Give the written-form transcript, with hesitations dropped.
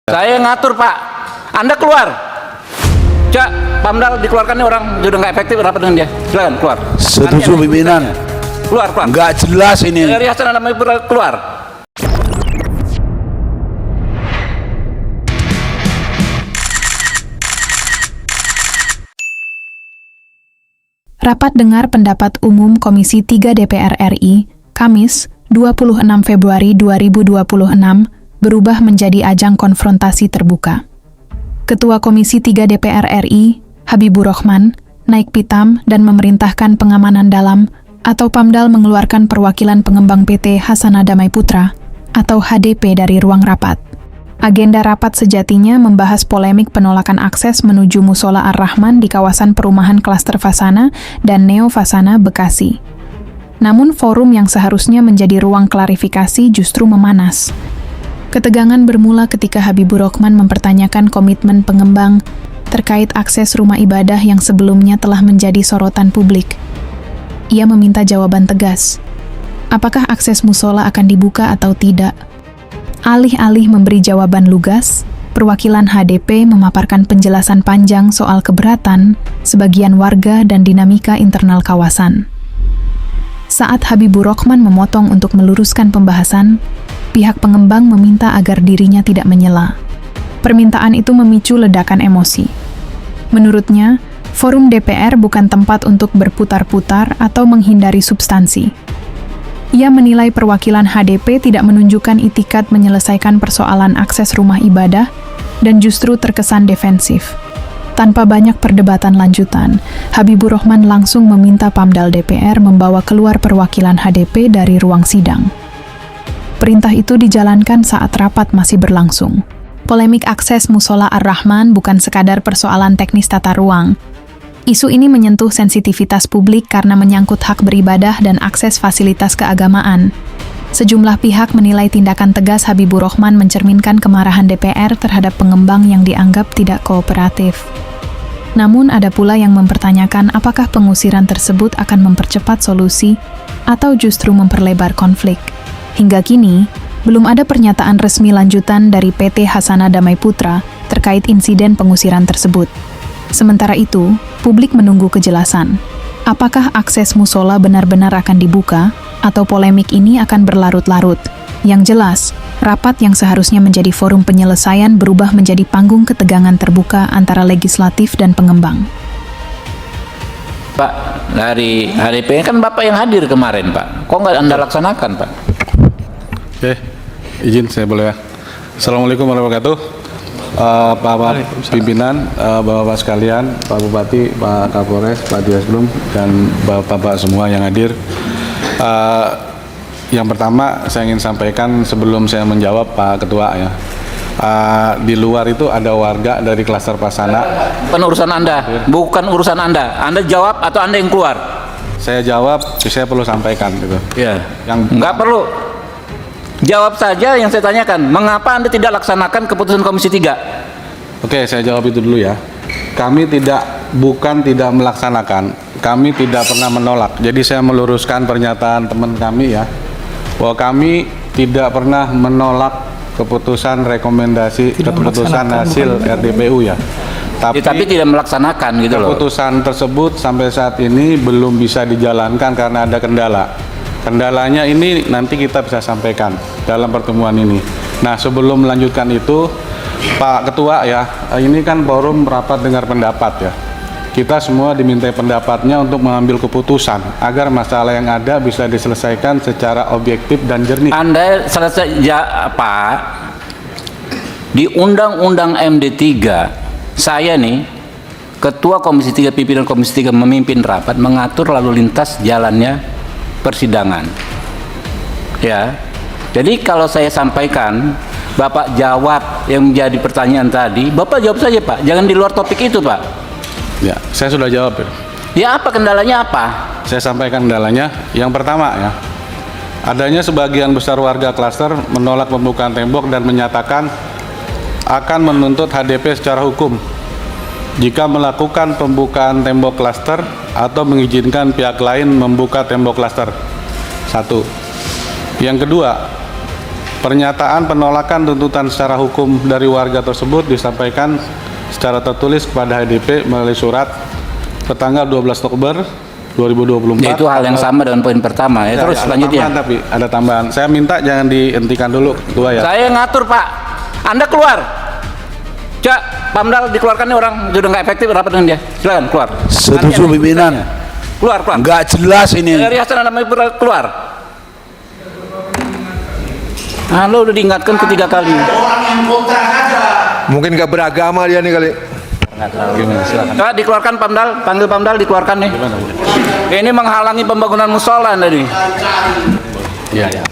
Saya ngatur Pak, Anda keluar. Cak, Pamdal dikeluarkan nih orang sudah nggak efektif rapat dengan dia. Silakan keluar. Setuju pimpinan. Keluar. Nggak jelas ini. Dari Hasan Damai Putra keluar. Rapat dengar pendapat umum Komisi 3 DPR RI, Kamis, 26 Februari 2026, berubah menjadi ajang konfrontasi terbuka. Ketua Komisi 3 DPR RI, Habibur Rahman, naik pitam dan memerintahkan pengamanan dalam atau Pamdal mengeluarkan perwakilan pengembang PT Hasana Damai Putra atau HDP dari ruang rapat. Agenda rapat sejatinya membahas polemik penolakan akses menuju Musola Ar-Rahman di kawasan perumahan klaster Fasana dan Neo Fasana, Bekasi. Namun forum yang seharusnya menjadi ruang klarifikasi justru memanas. Ketegangan bermula ketika Habibur Rahman mempertanyakan komitmen pengembang terkait akses rumah ibadah yang sebelumnya telah menjadi sorotan publik. Ia meminta jawaban tegas. Apakah akses musola akan dibuka atau tidak? Alih-alih memberi jawaban lugas, perwakilan HDP memaparkan penjelasan panjang soal keberatan sebagian warga dan dinamika internal kawasan. Saat Habibur Rahman memotong untuk meluruskan pembahasan, pihak pengembang meminta agar dirinya tidak menyela. Permintaan itu memicu ledakan emosi. Menurutnya, forum DPR bukan tempat untuk berputar-putar atau menghindari substansi. Ia menilai perwakilan HDP tidak menunjukkan itikat menyelesaikan persoalan akses rumah ibadah dan justru terkesan defensif. Tanpa banyak perdebatan lanjutan, Habibur Rahman langsung meminta Pamdal DPR membawa keluar perwakilan HDP dari ruang sidang. Perintah itu dijalankan saat rapat masih berlangsung. Polemik akses Musola Ar-Rahman bukan sekadar persoalan teknis tata ruang. Isu ini menyentuh sensitivitas publik karena menyangkut hak beribadah dan akses fasilitas keagamaan. Sejumlah pihak menilai tindakan tegas Habibur Rahman mencerminkan kemarahan DPR terhadap pengembang yang dianggap tidak kooperatif. Namun ada pula yang mempertanyakan apakah pengusiran tersebut akan mempercepat solusi atau justru memperlebar konflik. Hingga kini, belum ada pernyataan resmi lanjutan dari PT Hasana Damai Putra terkait insiden pengusiran tersebut. Sementara itu, publik menunggu kejelasan. Apakah akses musola benar-benar akan dibuka, atau polemik ini akan berlarut-larut? Yang jelas, rapat yang seharusnya menjadi forum penyelesaian berubah menjadi panggung ketegangan terbuka antara legislatif dan pengembang. Pak, dari HDP kan Bapak yang hadir kemarin Pak. Kok nggak Anda laksanakan Pak? Oke, izin saya boleh ya. Assalamualaikum warahmatullahi wabarakatuh. Pak pimpinan, Bapak-Bapak sekalian, Pak Bupati, Pak Kapolres, Pak Diasblum, dan Bapak-Bapak semua yang hadir. Yang pertama saya ingin sampaikan sebelum saya menjawab Pak Ketua ya. Di luar itu ada warga dari klaster Fasana. Bukan urusan Anda, bukan urusan Anda. Anda jawab atau Anda yang keluar? Saya jawab, saya perlu sampaikan gitu. Iya. Yang nggak perlu. Jawab saja yang saya tanyakan. Mengapa Anda tidak laksanakan keputusan Komisi 3? Oke, saya jawab itu dulu ya. Kami bukan tidak melaksanakan, kami tidak pernah menolak. Jadi saya meluruskan pernyataan teman kami ya, bahwa kami tidak pernah menolak keputusan rekomendasi, keputusan hasil RDPU ya. Tapi tidak melaksanakan gitu loh. Keputusan tersebut sampai saat ini belum bisa dijalankan karena ada kendala. Kendalanya ini nanti kita bisa sampaikan dalam pertemuan ini. Nah, sebelum melanjutkan itu, Pak Ketua ya, ini kan forum rapat dengar pendapat ya. Kita semua dimintai pendapatnya untuk mengambil keputusan agar masalah yang ada bisa diselesaikan secara objektif dan jernih. Anda selesai ya, Pak. Di Undang-Undang MD3, saya nih Ketua Komisi 3, pimpinan Komisi 3 memimpin rapat mengatur lalu lintas jalannya persidangan. Ya. Jadi kalau saya sampaikan, Bapak jawab yang menjadi pertanyaan tadi, Bapak jawab saja Pak, jangan di luar topik itu Pak. Ya, saya sudah jawab ya. Ya apa kendalanya apa? Saya sampaikan kendalanya. Yang pertama ya, adanya sebagian besar warga klaster menolak pembukaan tembok dan menyatakan akan menuntut HDP secara hukum jika melakukan pembukaan tembok klaster atau mengizinkan pihak lain membuka tembok klaster. Satu. Yang kedua, Pernyataan penolakan tuntutan secara hukum dari warga tersebut disampaikan secara tertulis kepada HDP melalui surat tertanggal 12 Oktober 2024. Ya, itu hal yang sama dengan poin pertama ya. Terus ada selanjutnya. tambahan, tapi ada tambahan. Saya minta jangan dihentikan dulu, Ketua ya. Saya ngatur Pak. Anda keluar. Cak, Pamdal dikeluarkan nih orang sudah nggak efektif rapat dengan dia. Silakan keluar. Setuju pimpinan. Keluar. Nggak jelas ini. Dari Hasan Adam keluar. Anda udah diingatkan ketiga kali. Mungkin gak beragama dia nih kali. Coba dikeluarkan Pamdal, panggil Pamdal dikeluarkan nih. Ini menghalangi pembangunan musola tadi. Iya, ya.